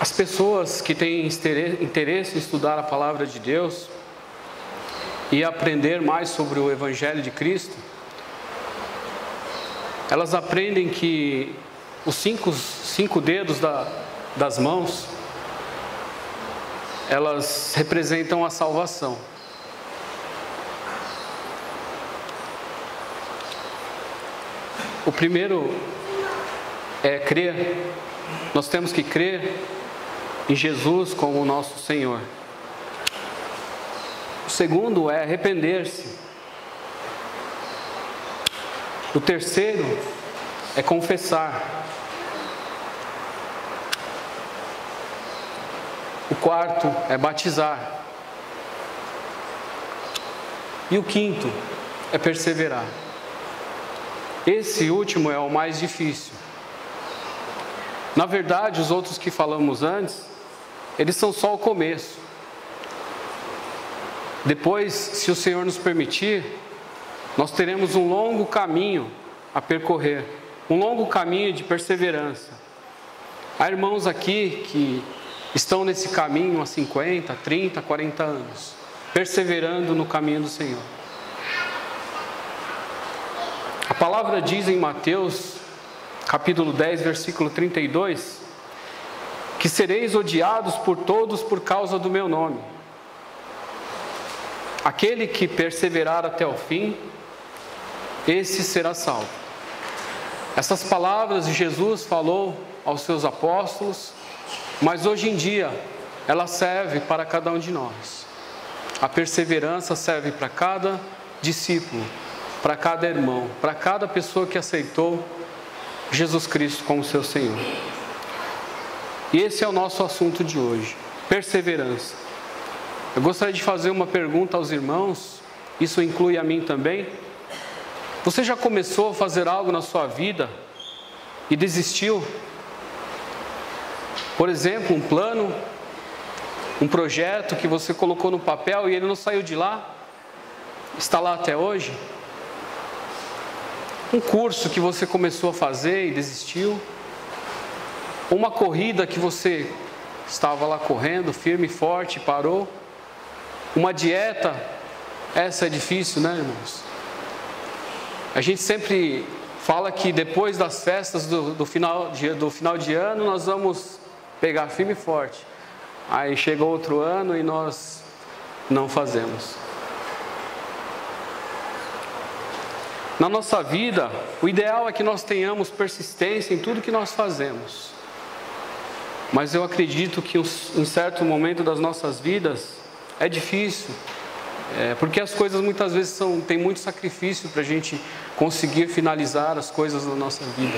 As pessoas que têm interesse em estudar a palavra de Deus e aprender mais sobre o Evangelho de Cristo, elas aprendem que os cinco dedos das mãos, elas representam a salvação. O primeiro é crer. Nós temos que crer em Jesus como o nosso Senhor. O segundo é arrepender-se. O terceiro é confessar. O quarto é batizar. E o quinto é perseverar. Esse último é o mais difícil. Na verdade, os outros que falamos antes, eles são só o começo. Depois, se o Senhor nos permitir, nós teremos um longo caminho a percorrer, um longo caminho de perseverança. Há irmãos aqui que estão nesse caminho há 50, 30, 40 anos, perseverando no caminho do Senhor. A palavra diz em Mateus, capítulo 10, versículo 32, que sereis odiados por todos por causa do meu nome. Aquele que perseverar até o fim, esse será salvo. Essas palavras Jesus falou aos seus apóstolos, mas hoje em dia ela serve para cada um de nós. A perseverança serve para cada discípulo, para cada irmão, para cada pessoa que aceitou Jesus Cristo como seu Senhor. E esse é o nosso assunto de hoje, perseverança. Eu gostaria de fazer uma pergunta aos irmãos, isso inclui a mim também. Você já começou a fazer algo na sua vida e desistiu? Por exemplo, um plano, um projeto que você colocou no papel e ele não saiu de lá? Está lá até hoje? Um curso que você começou a fazer e desistiu? Uma corrida que você estava lá correndo, firme e forte, parou? Uma dieta? Essa é difícil, né, irmãos? A gente sempre fala que depois das festas do final de ano, nós vamos pegar firme e forte. Aí chega outro ano e nós não fazemos. Na nossa vida, o ideal é que nós tenhamos persistência em tudo que nós fazemos. Mas eu acredito que em certo momento das nossas vidas é difícil. Porque as coisas muitas vezes tem muito sacrifício para a gente conseguir finalizar as coisas na nossa vida.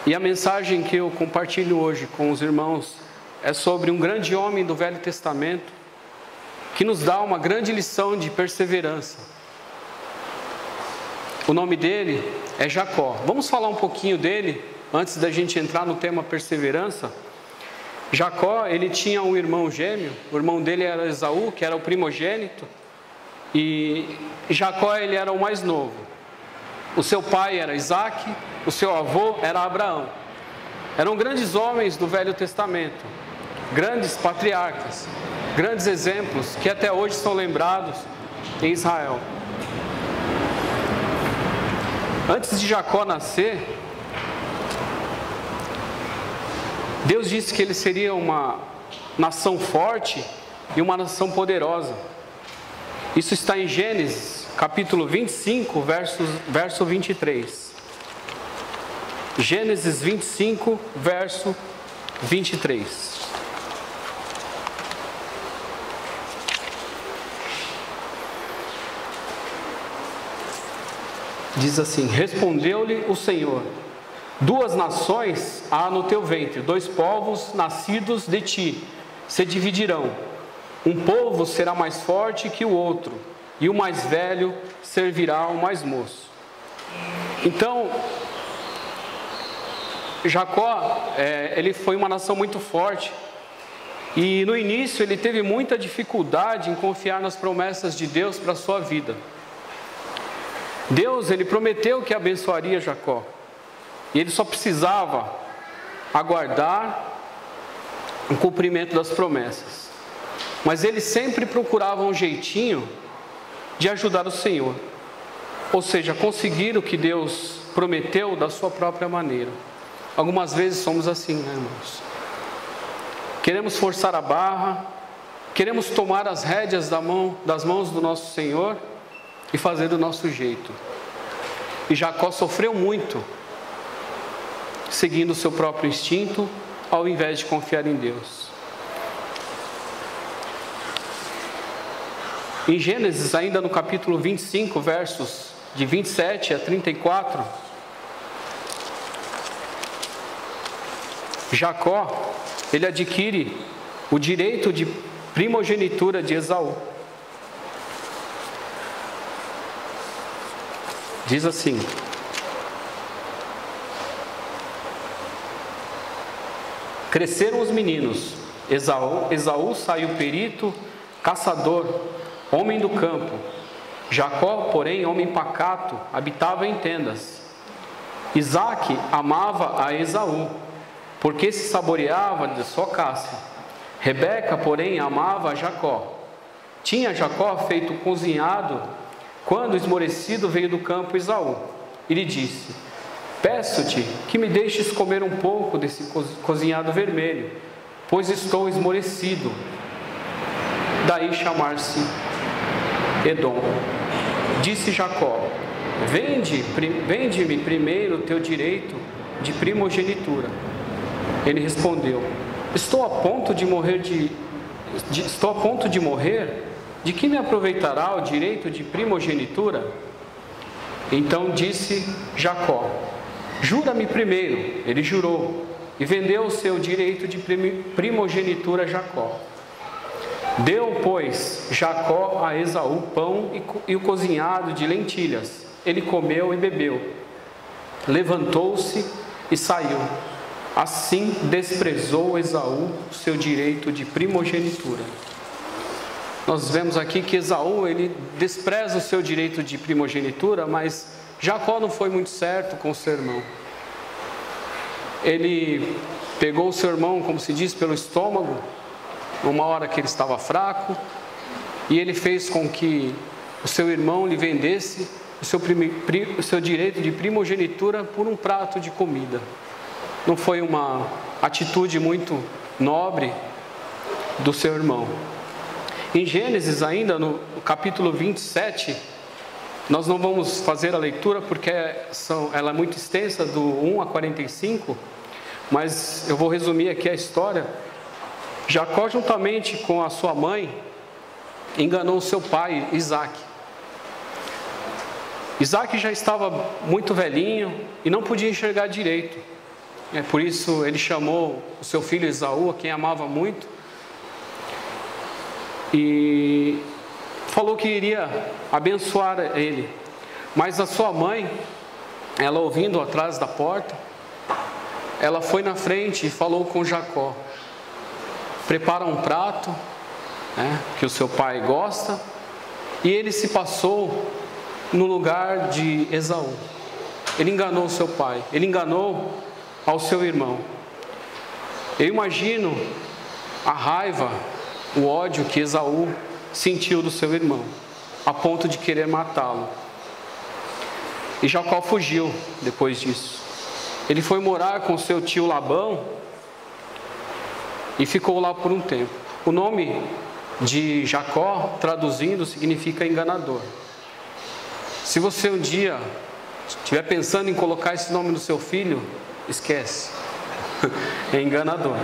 E a mensagem que eu compartilho hoje com os irmãos é sobre um grande homem do Velho Testamento que nos dá uma grande lição de perseverança. O nome dele é Jacó. Vamos falar um pouquinho dele antes da gente entrar no tema perseverança. Jacó, ele tinha um irmão gêmeo, o irmão dele era Esaú, que era o primogênito, e Jacó, ele era o mais novo. O seu pai era Isaac, o seu avô era Abraão. Eram grandes homens do Velho Testamento, grandes patriarcas, grandes exemplos que até hoje são lembrados em Israel. Antes de Jacó nascer, Deus disse que ele seria uma nação forte e uma nação poderosa. Isso está em Gênesis, capítulo 25, verso 23. Gênesis 25, verso 23. Diz assim: respondeu-lhe o Senhor: 2 nações há no teu ventre, 2 povos nascidos de ti se dividirão. Um povo será mais forte que o outro, e o mais velho servirá ao mais moço. Então, Jacó, ele foi uma nação muito forte, e no início ele teve muita dificuldade em confiar nas promessas de Deus para a sua vida. Deus, ele prometeu que abençoaria Jacó, e ele só precisava aguardar o cumprimento das promessas. Mas eles sempre procuravam um jeitinho de ajudar o Senhor. Ou seja, conseguir o que Deus prometeu da sua própria maneira. Algumas vezes somos assim, né, irmãos? Queremos forçar a barra, queremos tomar as rédeas das mãos do nosso Senhor e fazer do nosso jeito. E Jacó sofreu muito, seguindo o seu próprio instinto, ao invés de confiar em Deus. Em Gênesis, ainda no capítulo 25, versos de 27 a 34, Jacó, ele adquire o direito de primogenitura de Esaú. Diz assim: cresceram os meninos, Esaú saiu perito, caçador, homem do campo. Jacó, porém, homem pacato, habitava em tendas. Isaque amava a Esaú, porque se saboreava de sua caça. Rebeca, porém, amava a Jacó. Tinha Jacó feito cozinhado, quando esmorecido veio do campo Esaú, e lhe disse: peço-te que me deixes comer um pouco desse cozinhado vermelho, pois estou esmorecido. Daí chamar-se Edom. Disse Jacó: vende-me primeiro o teu direito de primogenitura. Ele respondeu: estou a ponto de morrer. De que me aproveitará o direito de primogenitura? Então disse Jacó: jura-me primeiro. Ele jurou, e vendeu o seu direito de primogenitura a Jacó. Deu, pois, Jacó a Esaú pão e o cozinhado de lentilhas. Ele comeu e bebeu. Levantou-se e saiu. Assim desprezou Esaú o seu direito de primogenitura. Nós vemos aqui que Esaú, ele despreza o seu direito de primogenitura, mas Jacó não foi muito certo com o seu irmão. Ele pegou o seu irmão, como se diz, pelo estômago, numa hora que ele estava fraco, e ele fez com que o seu irmão lhe vendesse o seu direito de primogenitura por um prato de comida. Não foi uma atitude muito nobre do seu irmão. Em Gênesis, ainda no capítulo 27, nós não vamos fazer a leitura porque ela é muito extensa, do 1 a 45, mas eu vou resumir aqui a história. Jacó, juntamente com a sua mãe, enganou o seu pai, Isaque. Isaque já estava muito velhinho e não podia enxergar direito. Por isso ele chamou o seu filho Esaú, a quem amava muito, e falou que iria abençoar ele. Mas a sua mãe, ela ouvindo atrás da porta, ela foi na frente e falou com Jacó: prepara um prato, que o seu pai gosta. E ele se passou no lugar de Esaú. Ele enganou o seu pai, ele enganou ao seu irmão. Eu imagino a raiva, o ódio que Esaú sentiu do seu irmão, a ponto de querer matá-lo. E Jacó fugiu depois disso. Ele foi morar com seu tio Labão e ficou lá por um tempo. O nome de Jacó, traduzindo, significa enganador. Se você um dia estiver pensando em colocar esse nome no seu filho, esquece. É enganador.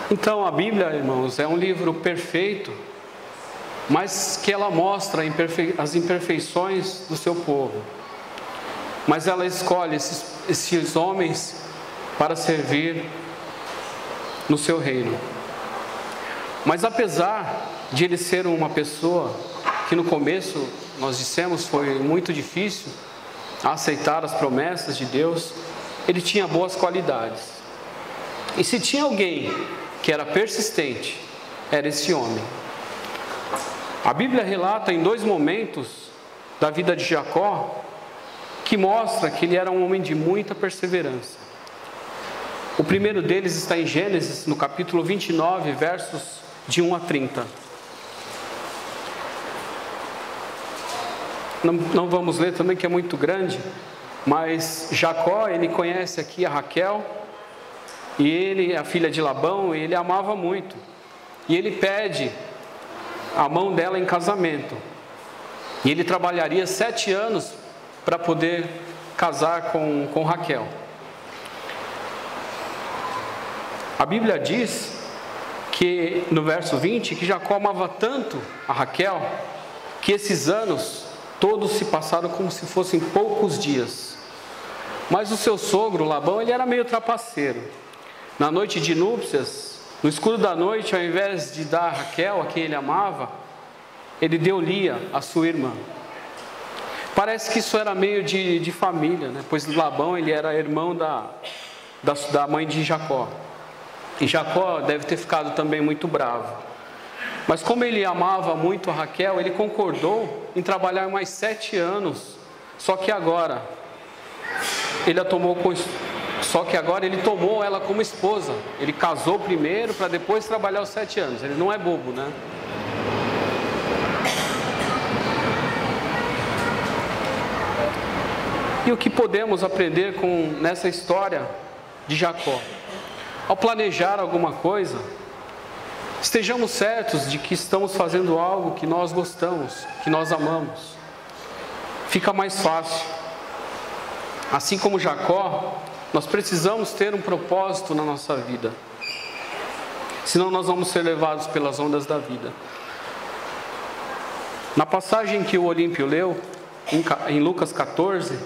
Então a Bíblia, irmãos, é um livro perfeito, mas que ela mostra as imperfeições do seu povo. Mas ela escolhe esses homens para servir no seu reino. Mas apesar de ele ser uma pessoa que no começo, nós dissemos, foi muito difícil aceitar as promessas de Deus, ele tinha boas qualidades. E se tinha alguém que era persistente, era esse homem. A Bíblia relata em 2 momentos da vida de Jacó, que mostra que ele era um homem de muita perseverança. O primeiro deles está em Gênesis, no capítulo 29, versos de 1 a 30. Não vamos ler também, que é muito grande, mas Jacó, ele conhece aqui a Raquel, e ele é a filha de Labão, e ele a amava muito. E ele pede a mão dela em casamento. E ele trabalharia 7 anos para poder casar com Raquel. A Bíblia diz que no verso 20, que Jacó amava tanto a Raquel, que esses anos todos se passaram como se fossem poucos dias. Mas o seu sogro, Labão, ele era meio trapaceiro. Na noite de núpcias, no escuro da noite, ao invés de dar a Raquel, a quem ele amava, ele deu Lia, a sua irmã. Parece que isso era meio de família, né? Pois Labão, ele era irmão da mãe de Jacó. E Jacó deve ter ficado também muito bravo. Mas como ele amava muito a Raquel, ele concordou em trabalhar mais 7 anos. Só que agora ele tomou ela como esposa. Ele casou primeiro para depois trabalhar os 7 anos. Ele não é bobo, né? E o que podemos aprender nessa história de Jacó? Ao planejar alguma coisa, estejamos certos de que estamos fazendo algo que nós gostamos, que nós amamos. Fica mais fácil. Assim como Jacó, nós precisamos ter um propósito na nossa vida. Senão nós vamos ser levados pelas ondas da vida. Na passagem que o Olímpio leu, em Lucas 14,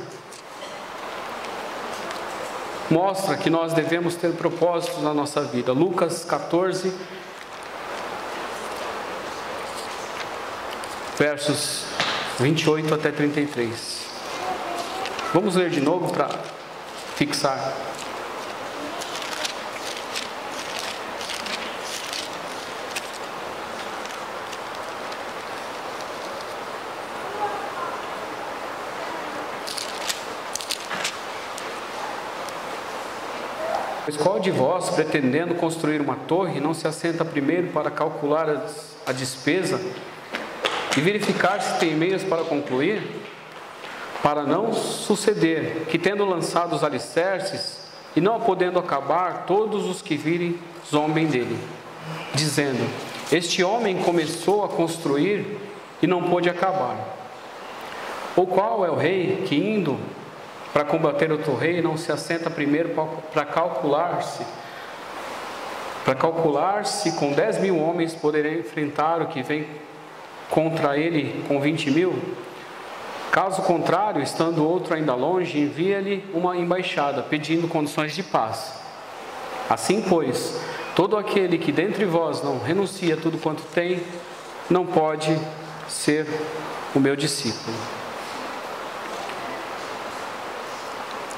mostra que nós devemos ter propósitos na nossa vida. Lucas 14, versos 28 até 33. Vamos ler de novo para fixar. Pois qual de vós, pretendendo construir uma torre, não se assenta primeiro para calcular a despesa e verificar se tem meios para concluir? Para não suceder que, tendo lançado os alicerces e não podendo acabar, todos os que virem zombem dele, dizendo: este homem começou a construir e não pôde acabar. Ou qual é o rei que, indo para combater outro rei, não se assenta primeiro para calcular-se com 10.000 homens poderão enfrentar o que vem contra ele com 20.000? Caso contrário, estando outro ainda longe, envia-lhe uma embaixada, pedindo condições de paz. Assim, pois, todo aquele que dentre vós não renuncia a tudo quanto tem, não pode ser o meu discípulo.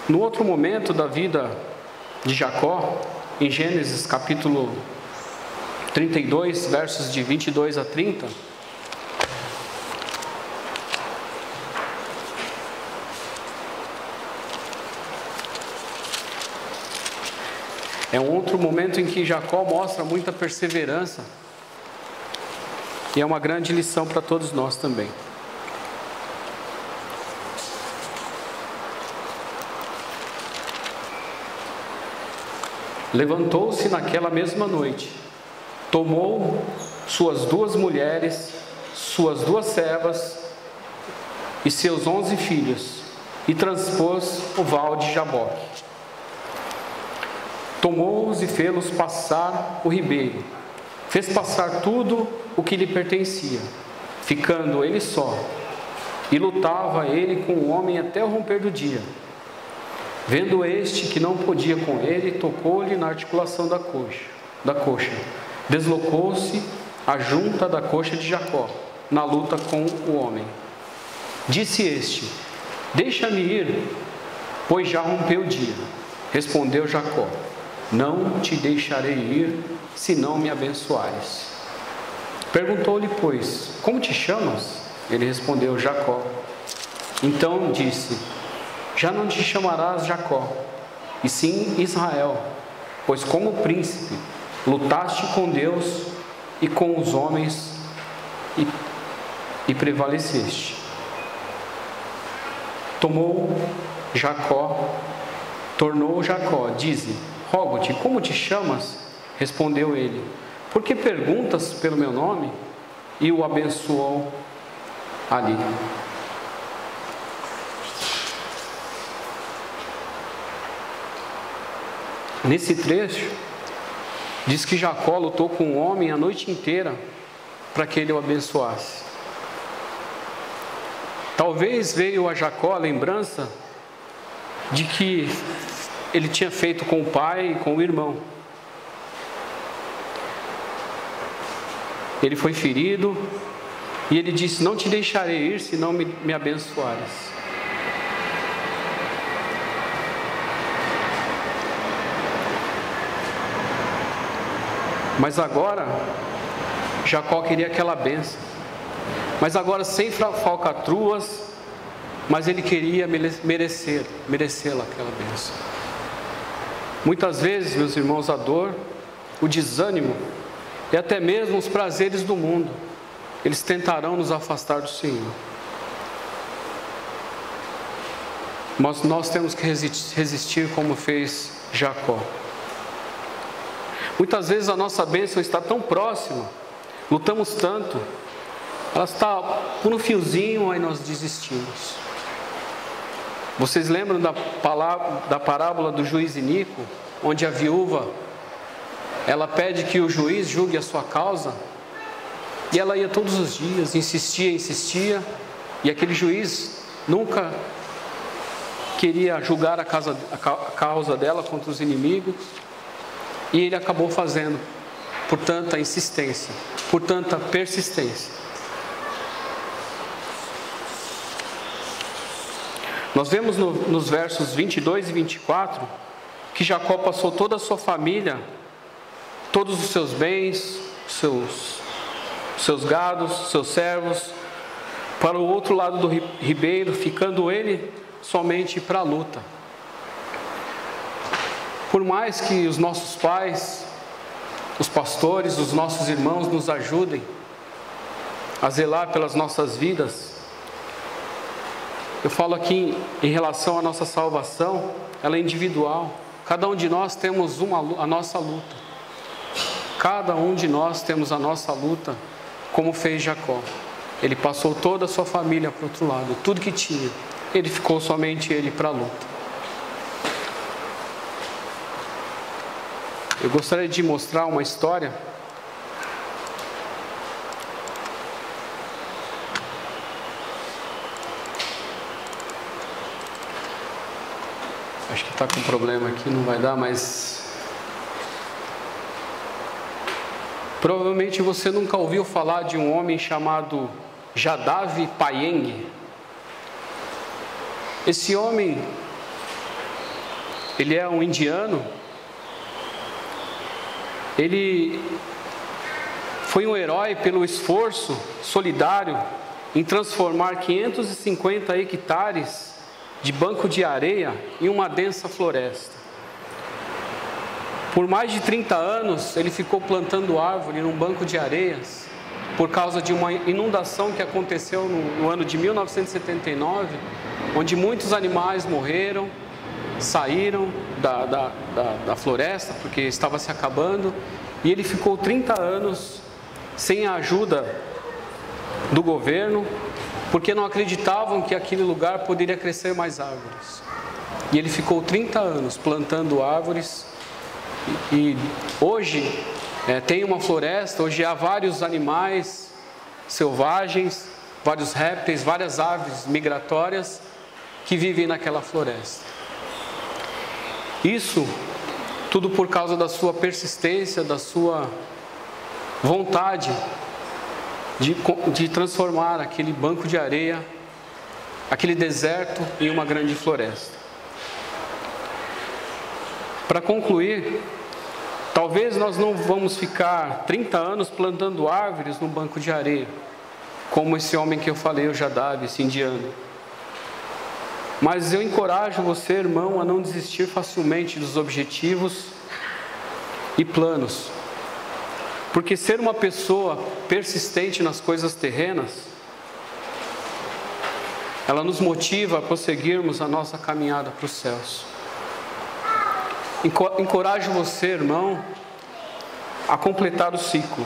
No outro momento da vida de Jacó, em Gênesis capítulo 32, versos de 22 a 30, é um outro momento em que Jacó mostra muita perseverança, e é uma grande lição para todos nós também. Levantou-se naquela mesma noite, tomou suas 2 mulheres, suas 2 servas e seus 11 filhos, e transpôs o val de Jaboque. Tomou-os e fê-los passar o ribeiro, fez passar tudo o que lhe pertencia, ficando ele só, e lutava ele com o homem até o romper do dia. Vendo este que não podia com ele, tocou-lhe na articulação da coxa. Deslocou-se a junta da coxa de Jacó, na luta com o homem. Disse este: deixa-me ir, pois já rompeu o dia. Respondeu Jacó: não te deixarei ir, se não me abençoares. Perguntou-lhe, pois, como te chamas? Ele respondeu: Jacó. Então disse: já não te chamarás Jacó, e sim Israel, pois como príncipe lutaste com Deus e com os homens e prevaleceste. Tornou Jacó, dize, rogo-te, como te chamas? Respondeu ele, por que perguntas pelo meu nome? E o abençoou ali. Nesse trecho, diz que Jacó lutou com o homem a noite inteira para que ele o abençoasse. Talvez veio a Jacó a lembrança de que ele tinha feito com o pai e com o irmão. Ele foi ferido e ele disse, não te deixarei ir se não me abençoares. Mas agora, Jacó queria aquela bênção. Mas agora sem falcatruas, mas ele queria merecê-la aquela bênção. Muitas vezes, meus irmãos, a dor, o desânimo e até mesmo os prazeres do mundo, eles tentarão nos afastar do Senhor. Mas nós temos que resistir como fez Jacó. Muitas vezes a nossa bênção está tão próxima, lutamos tanto, ela está por um fiozinho, aí nós desistimos. Vocês lembram da parábola do juiz iníquo, onde a viúva, ela pede que o juiz julgue a sua causa, e ela ia todos os dias, insistia, e aquele juiz nunca queria julgar a causa dela contra os inimigos, e ele acabou fazendo, por tanta insistência, por tanta persistência. Nós vemos nos versos 22 e 24, que Jacó passou toda a sua família, todos os seus bens, seus gados, seus servos, para o outro lado do ribeiro, ficando ele somente para a luta. Por mais que os nossos pais, os pastores, os nossos irmãos nos ajudem a zelar pelas nossas vidas, eu falo aqui em relação à nossa salvação, ela é individual. Cada um de nós temos a nossa luta. Cada um de nós temos a nossa luta, como fez Jacó. Ele passou toda a sua família para o outro lado, tudo que tinha. Ele ficou somente ele para a luta. Eu gostaria de mostrar uma história. Acho que está com problema aqui, não vai dar, mas provavelmente você nunca ouviu falar de um homem chamado Jadav Payeng. Esse homem, ele é um indiano. Ele foi um herói pelo esforço solidário em transformar 550 hectares de banco de areia em uma densa floresta. Por mais de 30 anos, ele ficou plantando árvore num banco de areias, por causa de uma inundação que aconteceu no ano de 1979, onde muitos animais morreram, saíram da floresta, porque estava se acabando, e ele ficou 30 anos sem a ajuda do governo, porque não acreditavam que aquele lugar poderia crescer mais árvores. E ele ficou 30 anos plantando árvores, e hoje tem uma floresta, hoje há vários animais selvagens, vários répteis, várias aves migratórias que vivem naquela floresta. Isso tudo por causa da sua persistência, da sua vontade de transformar aquele banco de areia, aquele deserto, em uma grande floresta. Para concluir, talvez nós não vamos ficar 30 anos plantando árvores no banco de areia, como esse homem que eu falei, o Jadav, esse indiano. Mas eu encorajo você, irmão, a não desistir facilmente dos objetivos e planos. Porque ser uma pessoa persistente nas coisas terrenas, ela nos motiva a prosseguirmos a nossa caminhada para os céus. Encorajo você, irmão, a completar o ciclo.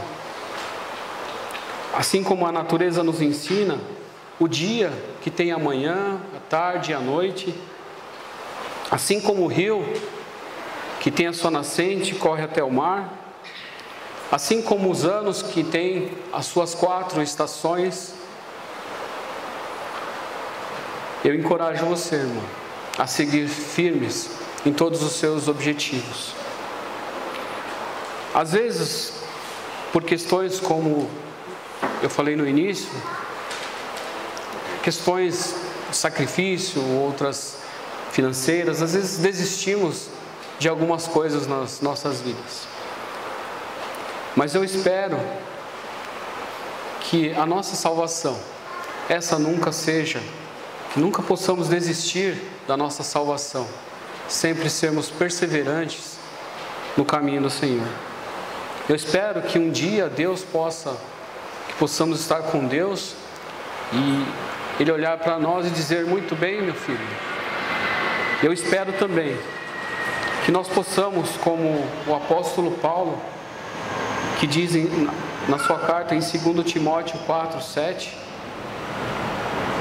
Assim como a natureza nos ensina, o dia que tem a manhã, a tarde e a noite, assim como o rio que tem a sua nascente e corre até o mar, assim como os anos que têm as suas 4 estações, eu encorajo você, irmão, a seguir firmes em todos os seus objetivos. Às vezes, por questões como eu falei no início, questões de sacrifício, outras financeiras, às vezes desistimos de algumas coisas nas nossas vidas. Mas eu espero que a nossa salvação, essa nunca seja, que nunca possamos desistir da nossa salvação, sempre sermos perseverantes no caminho do Senhor. Eu espero que um dia Deus possamos estar com Deus e Ele olhar para nós e dizer: muito bem, meu filho. Eu espero também que nós possamos, como o apóstolo Paulo, que diz na sua carta em 2 Timóteo 4:7,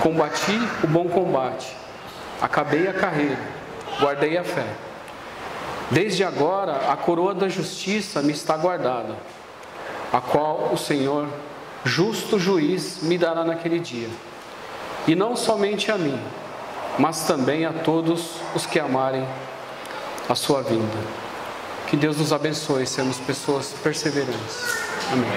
combati o bom combate, acabei a carreira, guardei a fé. Desde agora a coroa da justiça me está guardada, a qual o Senhor, justo juiz, me dará naquele dia. E não somente a mim, mas também a todos os que amarem a sua vinda. Que Deus nos abençoe, sermos pessoas perseverantes. Amém.